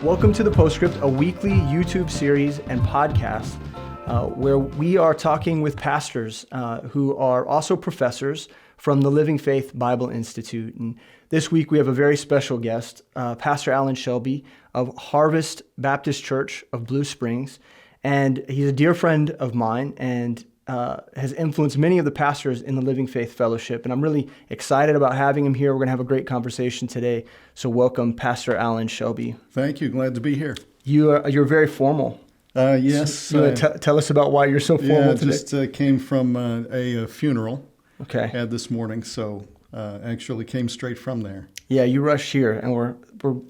Welcome to the Postscript, a weekly YouTube series and podcast where we are talking with pastors who are also professors from the Living Faith Bible Institute. And this week we have a very special guest, Pastor Alan Shelby of Harvest Baptist Church of Blue Springs. And he's a dear friend of mine and has influenced many of the pastors in the Living Faith Fellowship. And I'm really excited about having him here. We're going to have a great conversation today. So welcome, Pastor Alan Shelby. Thank you. Glad to be here. You're very formal. Yes. So, tell us about why you're so formal today. Just came from a funeral. Okay. Had this morning, so actually came straight from there. Yeah, you rushed here, and we're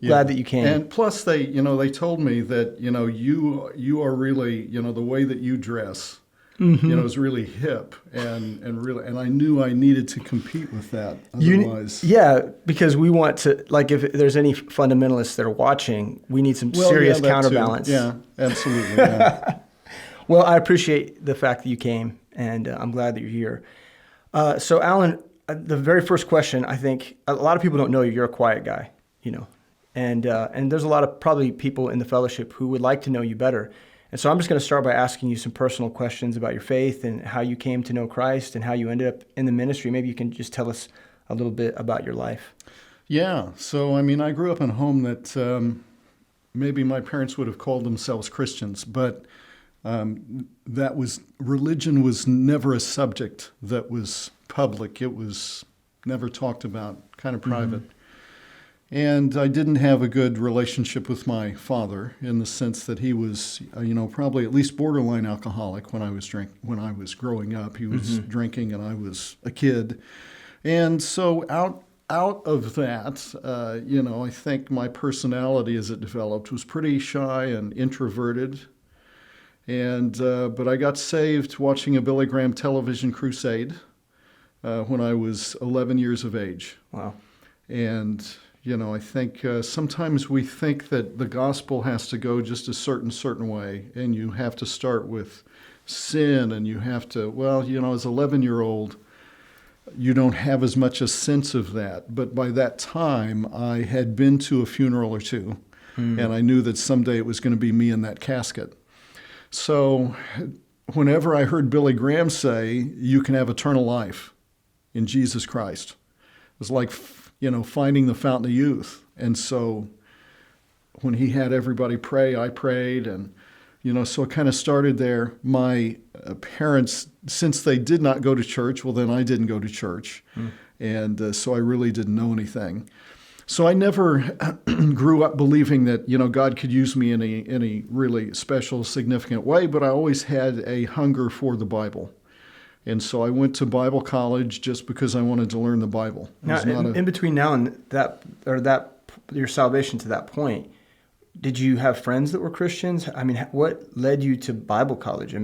glad that you came. And plus, they told me that you are really the way that you dress. Mm-hmm. Is really hip and I knew I needed to compete with that. Otherwise, because we want to, like, if there's any fundamentalists that are watching, we need some serious counterbalance. Too. Yeah, absolutely. Yeah. Well, I appreciate the fact that you came, and I'm glad that you're here. So, Alan, the very first question, I think a lot of people don't know you. You're a quiet guy, and there's a lot of probably people in the fellowship who would like to know you better. And so I'm just going to start by asking you some personal questions about your faith and how you came to know Christ and how you ended up in the ministry. Maybe you can just tell us a little bit about your life. Yeah. So, I grew up in a home that maybe my parents would have called themselves Christians, but religion was never a subject that was public. It was never talked about, kind of private. Mm-hmm. And I didn't have a good relationship with my father in the sense that he was, probably at least borderline alcoholic when I was growing up. He was mm-hmm. drinking and I was a kid. And so out of that, I think my personality as it developed was pretty shy and introverted. And but I got saved watching a Billy Graham television crusade when I was 11 years of age. Wow. And I think sometimes we think that the gospel has to go just a certain way, and you have to start with sin, and you have to, as an 11-year-old, you don't have as much a sense of that. But by that time, I had been to a funeral or two, and I knew that someday it was going to be me in that casket. So whenever I heard Billy Graham say, you can have eternal life in Jesus Christ, it was like finding the fountain of youth. And so when he had everybody pray, I prayed. And, so it kind of started there. My parents, since they did not go to church, well, then I didn't go to church. And so I really didn't know anything. So I never grew up believing that, God could use me in any really special, significant way, but I always had a hunger for the Bible. And so I went to Bible college just because I wanted to learn the Bible. Now, in between now and your salvation to that point, did you have friends that were Christians? What led you to Bible college?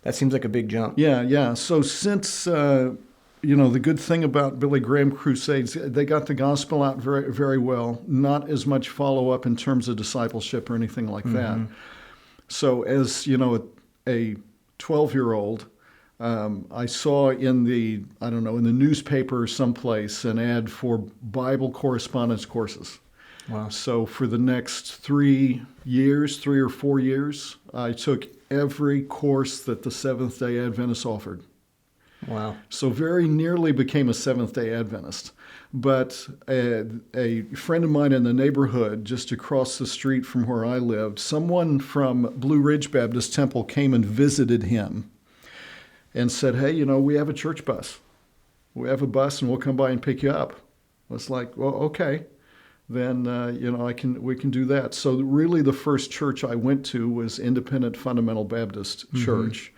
That seems like a big jump. Yeah. So since, the good thing about Billy Graham crusades, they got the gospel out very, very well. Not as much follow-up in terms of discipleship or anything like that. So as, a 12-year-old, I saw in the newspaper someplace an ad for Bible correspondence courses. Wow. So for the next 3 or 4 years, I took every course that the Seventh-day Adventists offered. Wow. So very nearly became a Seventh-day Adventist. But a friend of mine in the neighborhood just across the street from where I lived, someone from Blue Ridge Baptist Temple came and visited him and said, hey, we have a church bus. We have a bus and we'll come by and pick you up. I was like, well, okay, then, we can do that. So really the first church I went to was Independent Fundamental Baptist Church.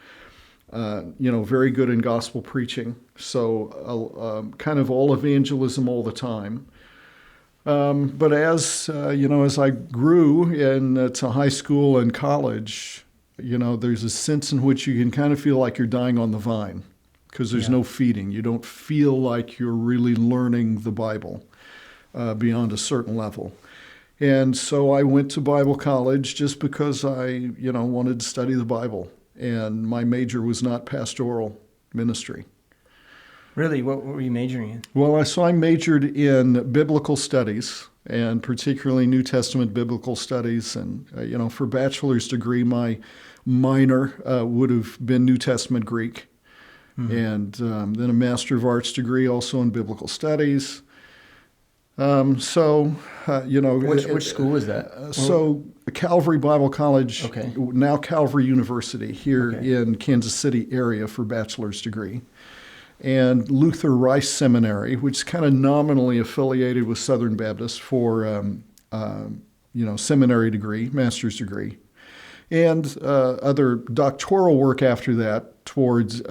Very good in gospel preaching. So kind of all evangelism all the time. But as I grew into high school and college, there's a sense in which you can kind of feel like you're dying on the vine because there's no feeding. You don't feel like you're really learning the Bible beyond a certain level. And so I went to Bible college just because I, wanted to study the Bible. And my major was not pastoral ministry. Really? What were you majoring in? Well, I majored in biblical studies and particularly New Testament biblical studies. And, for bachelor's degree, my minor would have been New Testament Greek. And then a Master of Arts degree also in biblical studies. Which school was that? So Calvary Bible College, Okay. now Calvary University here Okay. in Kansas City area for bachelor's degree. And Luther Rice Seminary, which is kind of nominally affiliated with Southern Baptist for, seminary degree, master's degree. And other doctoral work after that towards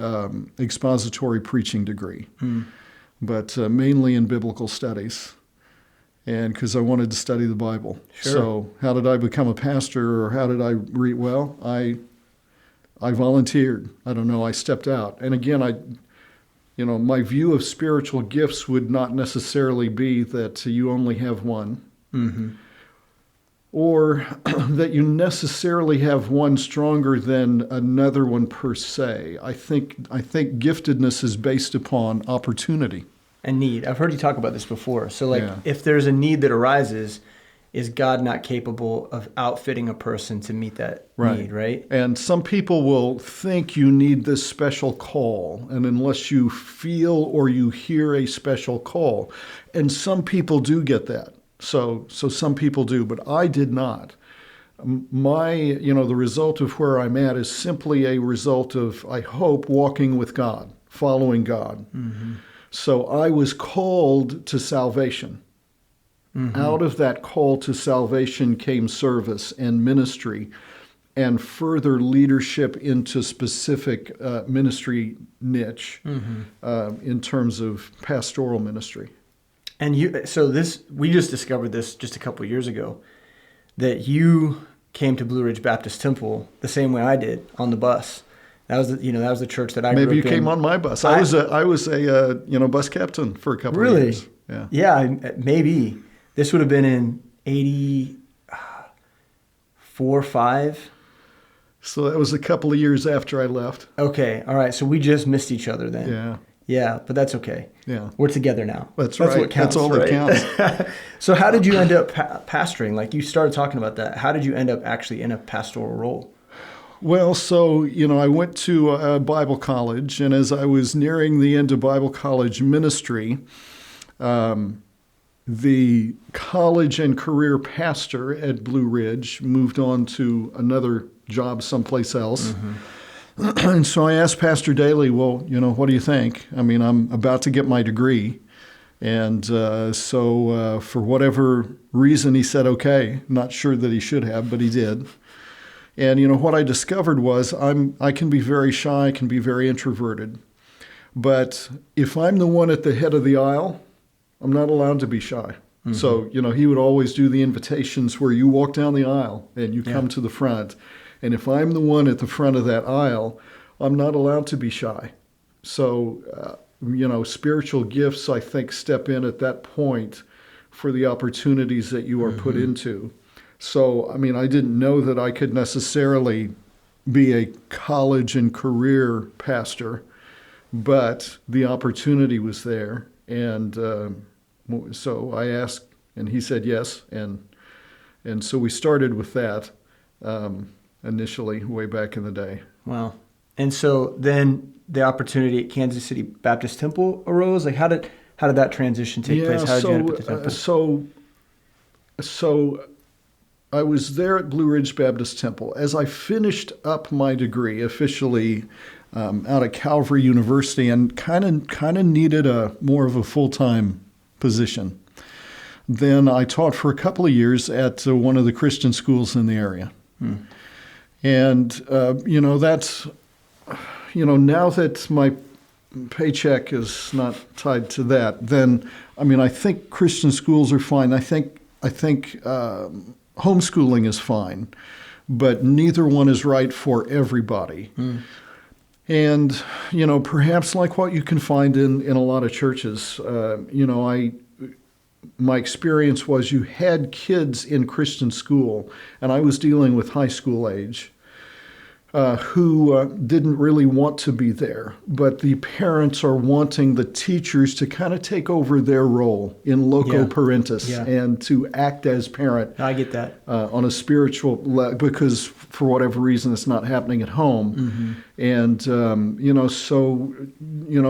expository preaching degree, but mainly in biblical studies. And because I wanted to study the Bible. Sure. So how did I become a pastor, or how did I read? Well, I volunteered. I don't know. I stepped out. And again, my view of spiritual gifts would not necessarily be that you only have one, or that you necessarily have one stronger than another one per se. I think giftedness is based upon opportunity. And need. I've heard you talk about this before. So Yeah. if there's a need that arises, is God not capable of outfitting a person to meet that need, right? And some people will think you need this special call, and unless you feel or you hear a special call, and some people do get that. So some people do, but I did not. The result of where I'm at is simply a result of, I hope, walking with God, following God. So I was called to salvation. Out of that call to salvation came service and ministry and further leadership into specific ministry niche in terms of pastoral ministry. And we just discovered this just a couple of years ago, that you came to Blue Ridge Baptist Temple the same way I did, on the bus. That was the church that I grew up in. Maybe you came on my bus. I was a bus captain for a couple of years. Really? Yeah, maybe. This would have been in 84, 5. So that was a couple of years after I left. Okay, all right. So we just missed each other then. Yeah. Yeah, but that's okay. Yeah. We're together now. That's right. What counts, That's all right? that counts. So how did you end up pastoring? Like, you started talking about that. How did you end up actually in a pastoral role? Well, so, I went to Bible college, and as I was nearing the end of Bible college ministry, the college and career pastor at Blue Ridge moved on to another job someplace else. And so I asked Pastor Daly, well, what do you think? I mean, I'm about to get my degree. And so for whatever reason, he said, okay. Not sure that he should have, but he did. And, what I discovered was I can be very shy, I can be very introverted. But if I'm the one at the head of the aisle, I'm not allowed to be shy. So, he would always do the invitations where you walk down the aisle and you come to the front. And if I'm the one at the front of that aisle, I'm not allowed to be shy. So, spiritual gifts, I think, step in at that point for the opportunities that you are put into. So, I mean, I didn't know that I could necessarily be a college and career pastor, but the opportunity was there. And so I asked, and he said yes. And so we started with that initially, way back in the day. Wow. And so then the opportunity at Kansas City Baptist Temple arose. Like, how did that transition take place? How did you end up at the temple? So I was there at Blue Ridge Baptist Temple. As I finished up my degree officially out at Calvary University, and kind of needed more of a full-time position, then I taught for a couple of years at one of the Christian schools in the area. And that's now that my paycheck is not tied to that, then I think Christian schools are fine. I think homeschooling is fine, but neither one is right for everybody. And, perhaps like what you can find in a lot of churches, my experience was you had kids in Christian school, and I was dealing with high school age, who didn't really want to be there, but the parents are wanting the teachers to kind of take over their role in loco parentis and to act as parent. I get that. On a spiritual level, because for whatever reason it's not happening at home. Mm-hmm. And,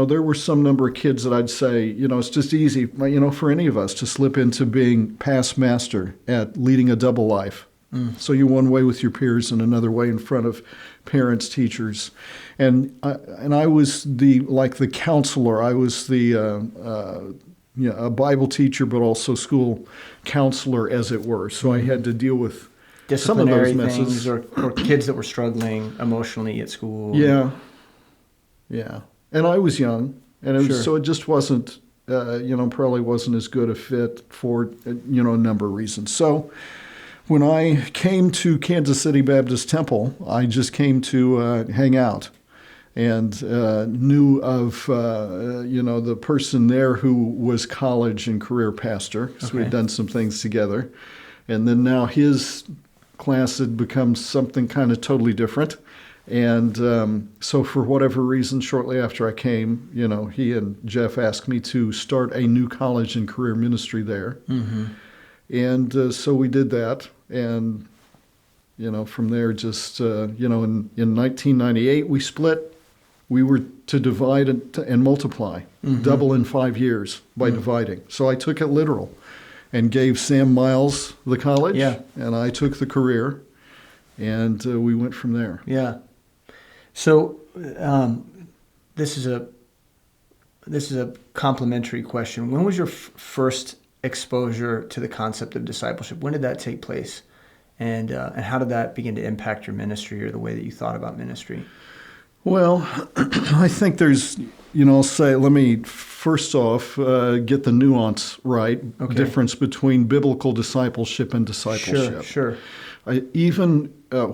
there were some number of kids that I'd say, it's just easy, for any of us to slip into being past master at leading a double life. So you're one way with your peers and another way in front of parents, teachers, and I was the counselor. I was a Bible teacher, but also school counselor, as it were. So I had to deal with some of those messes, or kids that were struggling emotionally at school. Yeah. And I was young, and so it just wasn't, probably wasn't as good a fit for a number of reasons. So when I came to Kansas City Baptist Temple, I just came to hang out, and knew of the person there who was college and career pastor. So we'd done some things together, and then now his class had become something kind of totally different. And so for whatever reason, shortly after I came, he and Jeff asked me to start a new college and career ministry there. Mm-hmm. And so we did that, and from there, just in 1998 we split. We were to divide and multiply, double in 5 years by dividing. So I took it literal, and gave Sam Miles the college, and I took the career, and we went from there. Yeah. So this is a complimentary question. When was your first exposure to the concept of discipleship? When did that take place? And how did that begin to impact your ministry or the way that you thought about ministry? Well, I think there's, let me first off get the nuance right, difference between biblical discipleship and discipleship. Sure. Even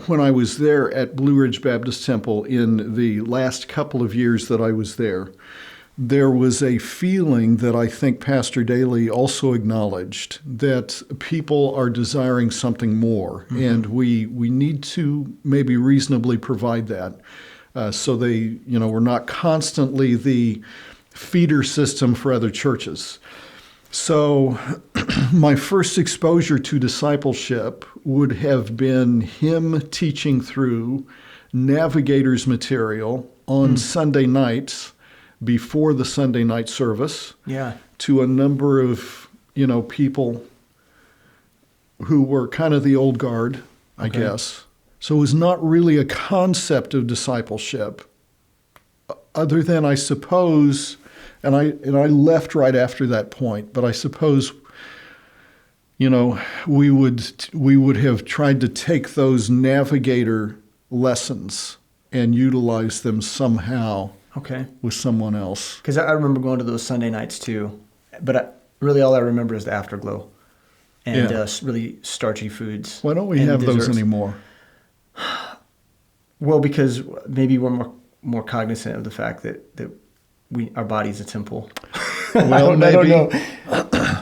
when I was there at Blue Ridge Baptist Temple in the last couple of years that I was there was a feeling that I think Pastor Daly also acknowledged, that people are desiring something more, and we need to maybe reasonably provide that. So we're not constantly the feeder system for other churches. So my first exposure to discipleship would have been him teaching through Navigator's material on Sunday nights before the Sunday night service to a number of, people who were kind of the old guard, I guess. So it was not really a concept of discipleship, other than, I suppose, and I left right after that point, but I suppose, we would have tried to take those Navigator lessons and utilize them somehow with someone else. Because I remember going to those Sunday nights too, but really all I remember is the afterglow and really starchy foods. Why don't we have desserts. those anymore? Well, because maybe we're more cognizant of the fact that our body's a temple. Well, I don't know.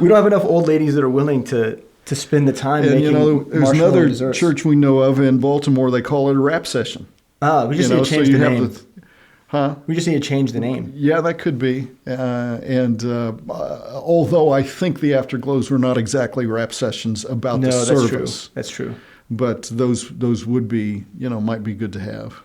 We don't have enough old ladies that are willing to spend the time making there's another church we know of in Baltimore. They call it a rap session. We just need to change the name. We just need to change the name. Yeah, that could be. Although I think the afterglows were not exactly rap sessions about the service. That's true. But those would be, might be good to have.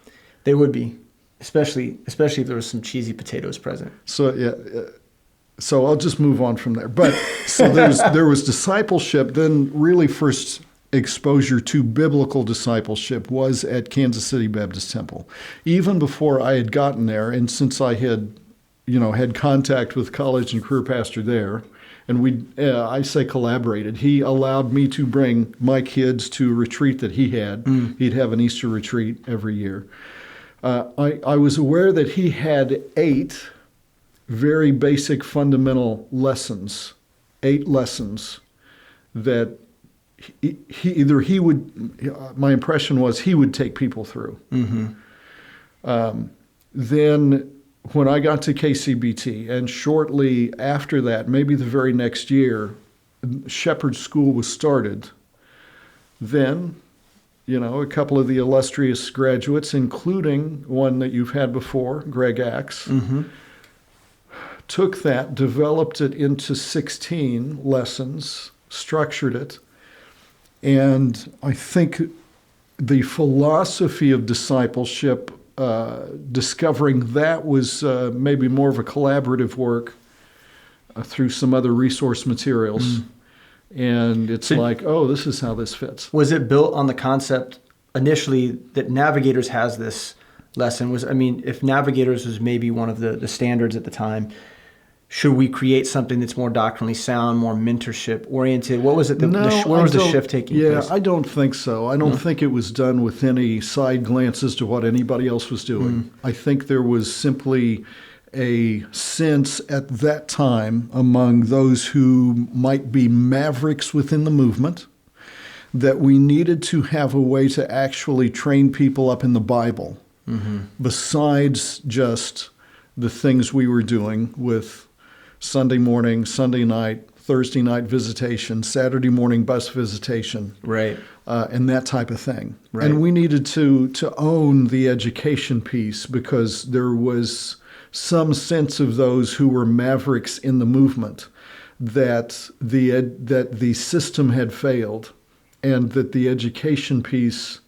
They would be, especially if there was some cheesy potatoes present. So I'll just move on from there. But so there was discipleship. Then really first exposure to biblical discipleship was at Kansas City Baptist Temple. Even before I had gotten there, and since I had, had contact with college and career pastor there, and I say collaborated. He allowed me to bring my kids to a retreat that he had. He'd have an Easter retreat every year. I was aware that he had 8 very basic fundamental lessons, 8 lessons that he would, my impression was he would take people through. Then when I got to KCBT, and shortly after that, maybe the very next year, Shepherd School was started. Then a couple of the illustrious graduates, including one that you've had before, Greg Axe, took that, developed it into 16 lessons, structured it, and I think the philosophy of discipleship, discovering that was maybe more of a collaborative work through some other resource materials. And it's this is how this fits. Was it built on the concept initially that Navigators has this lesson? If Navigators was maybe one of the standards at the time, should we create something that's more doctrinally sound, more mentorship oriented? What was it? Where was the shift taking place? I don't think so. I don't think it was done with any side glances to what anybody else was doing. I think there was simply a sense at that time among those who might be mavericks within the movement that we needed to have a way to actually train people up in the Bible besides just the things we were doing with Sunday morning, Sunday night, Thursday night visitation, Saturday morning bus visitation, right, and that type of thing. Right. And we needed to own the education piece because there was some sense of those who were mavericks in the movement that the system had failed, and that the education piece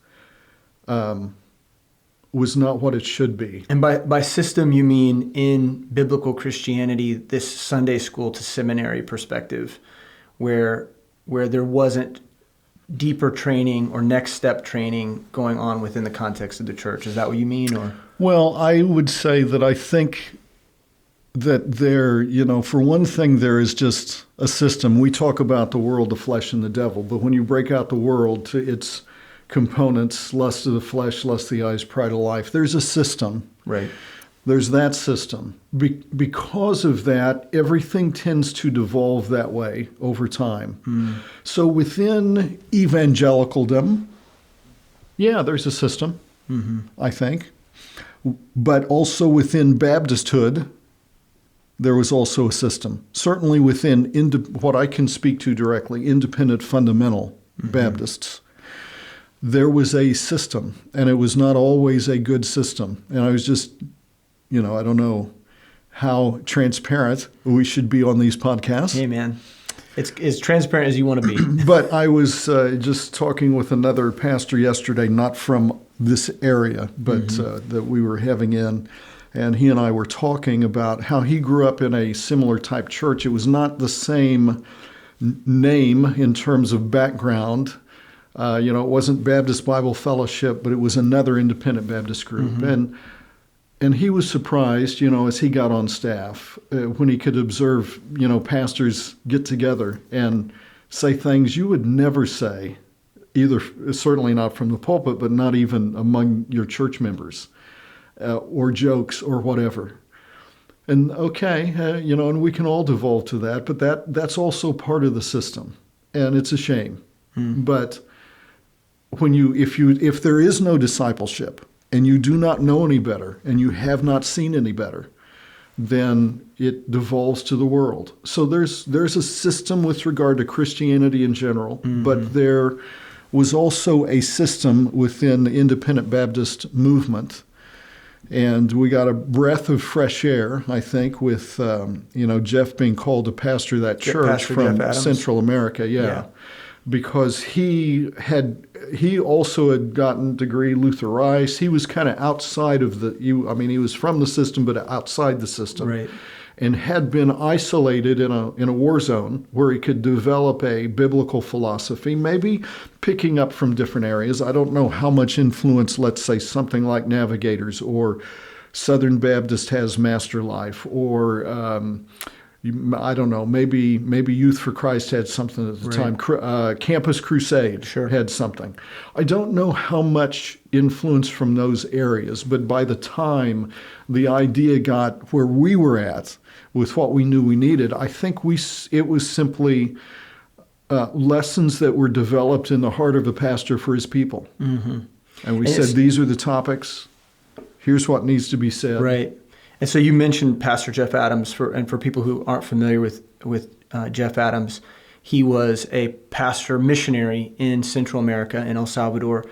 was not what it should be. And by system, you mean in biblical Christianity, this Sunday school to seminary perspective, where there wasn't deeper training or next step training going on within the context of the church. Is that what you mean? Or well, I would say that I think that there, for one thing, there is just a system. We talk about the world, the flesh, and the devil, but when you break out the world to its components, lust of the flesh, lust of the eyes, pride of life, there's a system. Right. There's that system. Because of that, everything tends to devolve that way over time. So within evangelicaldom, there's a system, I think. But also within Baptisthood, there was also a system. Certainly within what I can speak to directly, independent fundamental Baptists, there was a system, and it was not always a good system. And I was just, I don't know how transparent we should be on these podcasts. Hey, man. It's as transparent as you want to be. But I was just talking with another pastor yesterday, not from this area, but that we were having in. And he and I were talking about how he grew up in a similar type church. It was not the same name in terms of background. It wasn't Baptist Bible Fellowship, but it was another independent Baptist group. And he was surprised, as he got on staff, when he could observe, pastors get together and say things you would never say, either certainly not from the pulpit, but not even among your church members, or jokes or whatever. And and we can all devolve to that, but that's also part of the system, and it's a shame. But if there is no discipleship and you do not know any better and you have not seen any better, then it devolves to the world. So there's a system with regard to Christianity in general, but there was also a system within the independent Baptist movement. And we got a breath of fresh air, I think, with Jeff being called to pastor that church from Central America, because he also had gotten degree Luther Rice. He was kind of outside of he was from the system, but outside the system, right, and had been isolated in a war zone where he could develop a biblical philosophy, maybe picking up from different areas. I don't know how much influence, let's say, something like Navigators or Southern Baptist has Master Life, or I don't know, maybe Youth for Christ had something at the time. Campus Crusade had something. I don't know how much influence from those areas, but by the time the idea got where we were at with what we knew we needed, I think it was simply lessons that were developed in the heart of a pastor for his people. And we said, these are the topics. Here's what needs to be said. Right. And so you mentioned Pastor Jeff Adams, for people who aren't familiar with Jeff Adams, he was a pastor missionary in Central America, in El Salvador,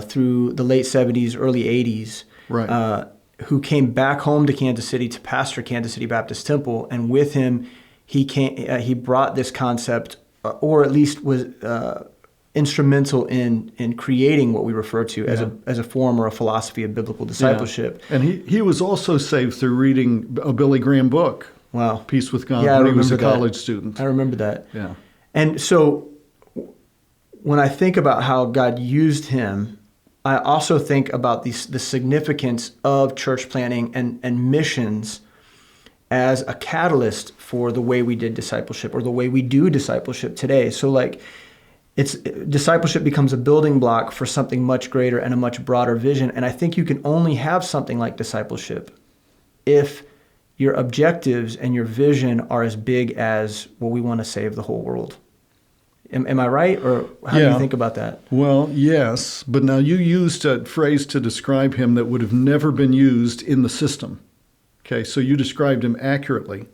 through the late 70s, early 80s, Right. who came back home to Kansas City to pastor Kansas City Baptist Temple. And with him, he brought this concept, or at least was instrumental in creating what we refer to as a form or a philosophy of biblical discipleship. Yeah. And he was also saved through reading a Billy Graham book. Wow. Peace with God, Yeah, when he was a college student. I remember that. Yeah. And so when I think about how God used him, I also think about the significance of church planting and missions as a catalyst for the way we did discipleship, or the way we do discipleship today. So discipleship becomes a building block for something much greater and a much broader vision. And I think you can only have something like discipleship if your objectives and your vision are as big as, well, we want to save the whole world. Am I right? Or how do you think about that? Well, yes. But now you used a phrase to describe him that would have never been used in the system. Okay, so you described him accurately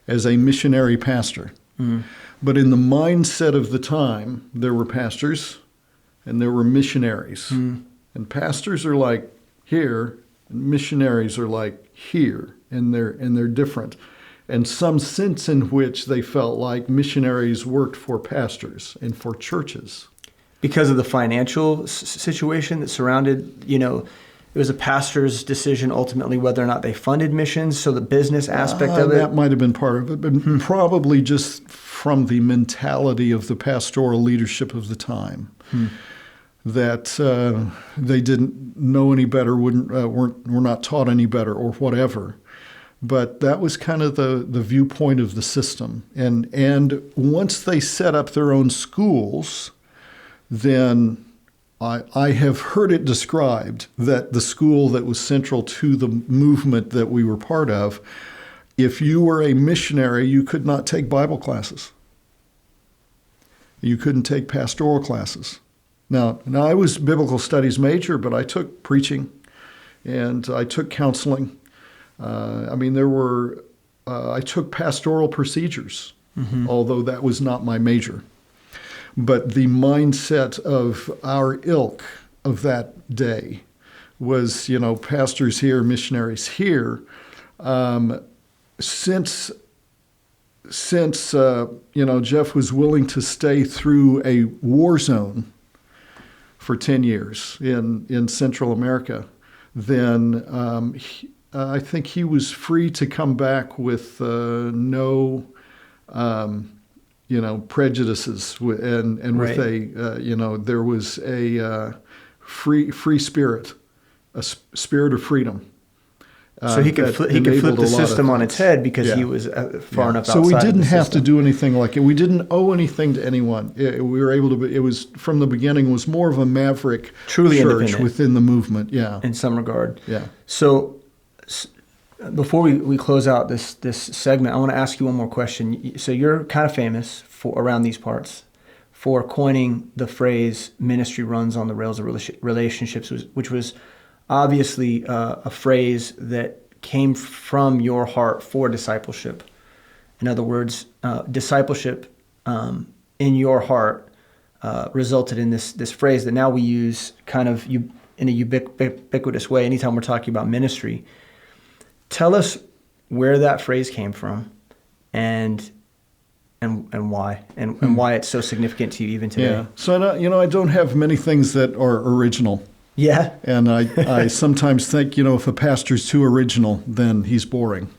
as a missionary pastor. Mm. But in the mindset of the time, there were pastors and there were missionaries. Mm. And pastors are like here, and missionaries are like here, and they're different. And some sense in which they felt like missionaries worked for pastors and for churches. Because of the financial situation that surrounded, it was a pastor's decision ultimately whether or not they funded missions, so the business aspect of it. That might have been part of it, but probably just from the mentality of the pastoral leadership of the time. That they didn't know any better, were not taught any better, or whatever. But that was kind of the viewpoint of the system. And once they set up their own schools, then I have heard it described that the school that was central to the movement that we were part of, if you were a missionary, you could not take Bible classes. You couldn't take pastoral classes. Now I was a biblical studies major, but I took preaching and I took counseling. I took pastoral procedures, although that was not my major. But the mindset of our ilk of that day was, pastors here, missionaries here. Since Jeff was willing to stay through a war zone for 10 years in Central America, then I think he was free to come back with no, prejudices, and right. with there was a free spirit, a spirit of freedom. So he could flip the system on its head because he was far enough outside. So we didn't have system. to do anything like it. We didn't owe anything to anyone. We were able to. It was from the beginning was more of a maverick truly church within the movement. Yeah, in some regard. Yeah. So before we close out this segment, I want to ask you one more question. So you're kind of famous around these parts for coining the phrase "ministry runs on the rails of relationships," which was obviously a phrase that came from your heart for discipleship. In other words, discipleship in your heart resulted in this phrase that now we use kind of in a ubiquitous way anytime we're talking about ministry. Tell us where that phrase came from and why, and why it's so significant to you even today. Yeah. So I don't have many things that are original. Yeah. And I sometimes think, if a pastor's too original, then he's boring.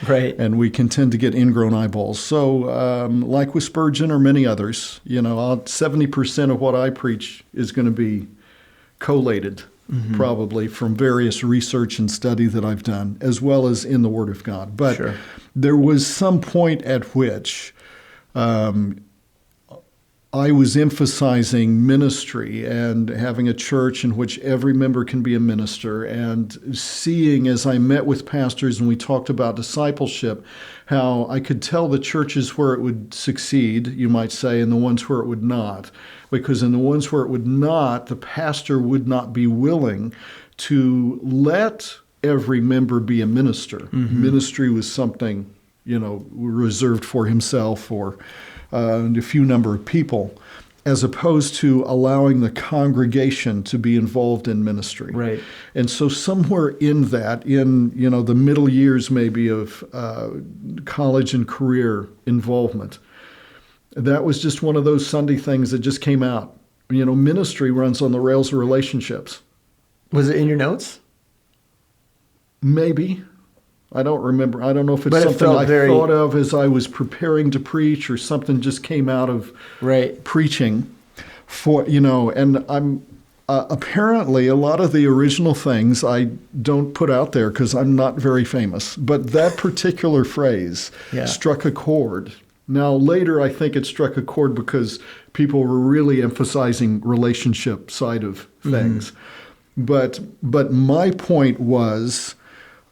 Right. And we can tend to get ingrown eyeballs. So like with Spurgeon or many others, 70% of what I preach is going to be collated, probably from various research and study that I've done, as well as in the Word of God. But there was some point at which I was emphasizing ministry and having a church in which every member can be a minister, and seeing as I met with pastors and we talked about discipleship, how I could tell the churches where it would succeed, you might say, and the ones where it would not. Because in the ones where it would not, the pastor would not be willing to let every member be a minister. Ministry was something, reserved for himself or a few number of people. as opposed to allowing the congregation to be involved in ministry. Right. And so somewhere in that, in the middle years maybe of college and career involvement, that was just one of those Sunday things that just came out. Ministry runs on the rails of relationships. Was it in your notes? Maybe. I don't remember. I don't know if it's But it something felt I very- thought of as I was preparing to preach, or something just came out of Right. preaching. And I'm apparently a lot of the original things I don't put out there because I'm not very famous. But that particular phrase struck a chord. Now later, I think it struck a chord because people were really emphasizing relationship side of things. But my point was,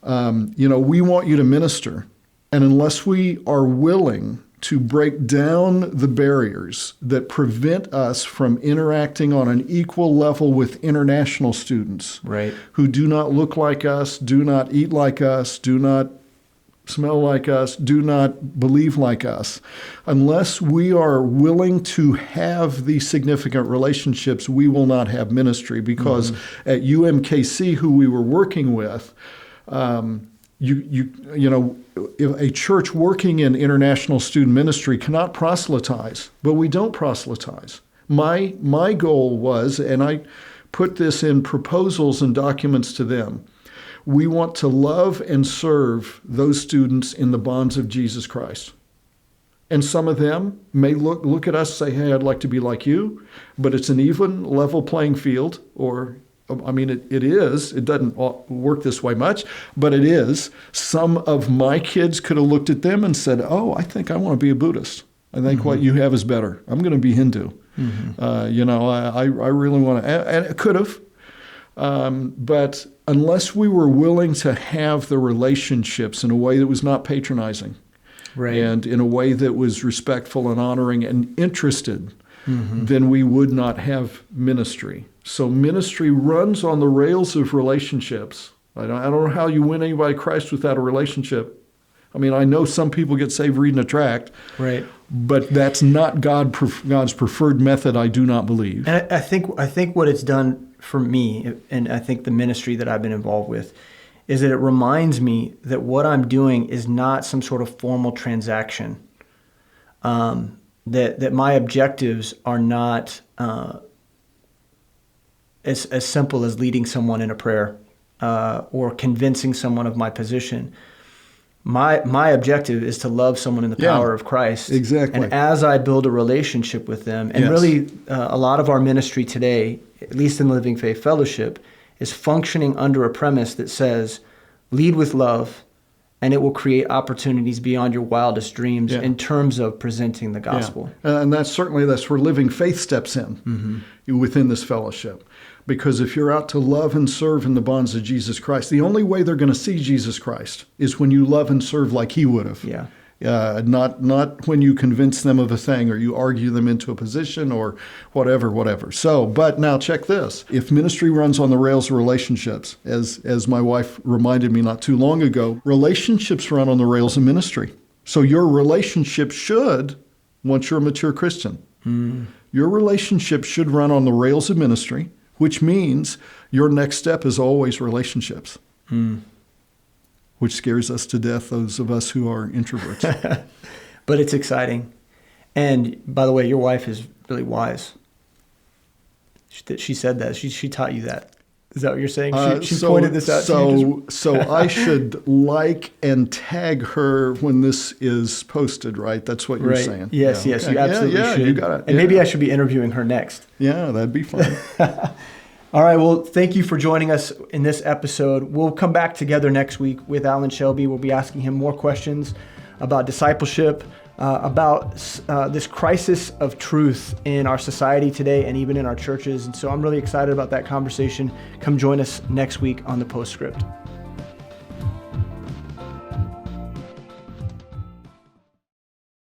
we want you to minister. And unless we are willing to break down the barriers that prevent us from interacting on an equal level with international students who do not look like us, do not eat like us, do not smell like us, do not believe like us. Unless we are willing to have these significant relationships, we will not have ministry. Because at UMKC, who we were working with, if a church working in international student ministry cannot proselytize, but we don't proselytize. My goal was, and I put this in proposals and documents to them, we want to love and serve those students in the bonds of Jesus Christ. And some of them may look at us and say, hey, I'd like to be like you, but it's an even, level playing field, it is. It doesn't work this way much, but it is. Some of my kids could have looked at them and said, oh, I think I want to be a Buddhist. I think what you have is better. I'm going to be Hindu. I really want to, and it could have. But unless we were willing to have the relationships in a way that was not patronizing, and in a way that was respectful and honoring and interested, then we would not have ministry. So ministry runs on the rails of relationships. I don't know how you win anybody to Christ without a relationship. I know some people get saved reading a tract, but that's not God's preferred method, I do not believe. And I think what it's done for me, and I think the ministry that I've been involved with, is that it reminds me that what I'm doing is not some sort of formal transaction. That my objectives are not as simple as leading someone in a prayer or convincing someone of my position. My objective is to love someone in the power of Christ. Exactly. And as I build a relationship with them, and really a lot of our ministry today, at least in the Living Faith Fellowship, is functioning under a premise that says, lead with love, and it will create opportunities beyond your wildest dreams in terms of presenting the gospel. And that's where Living Faith steps in within this fellowship. Because if you're out to love and serve in the bonds of Jesus Christ, the only way they're going to see Jesus Christ is when you love and serve like he would have. Not when you convince them of a thing or you argue them into a position or whatever. So, but now check this. If ministry runs on the rails of relationships, as my wife reminded me not too long ago, relationships run on the rails of ministry. So your relationship should, once you're a mature Christian, your relationship should run on the rails of ministry, which means your next step is always relationships. Which scares us to death, those of us who are introverts. But it's exciting. And by the way, your wife is really wise. She said that. She taught you that. Is that what you're saying? She pointed this out to you? So I should like and tag her when this is posted, right? That's what you're saying. Yes, okay. You absolutely should. You got it. And maybe I should be interviewing her next. Yeah, that'd be fun. All right, well, thank you for joining us in this episode. We'll come back together next week with Alan Shelby. We'll be asking him more questions about discipleship, about this crisis of truth in our society today and even in our churches. And so I'm really excited about that conversation. Come join us next week on the Postscript.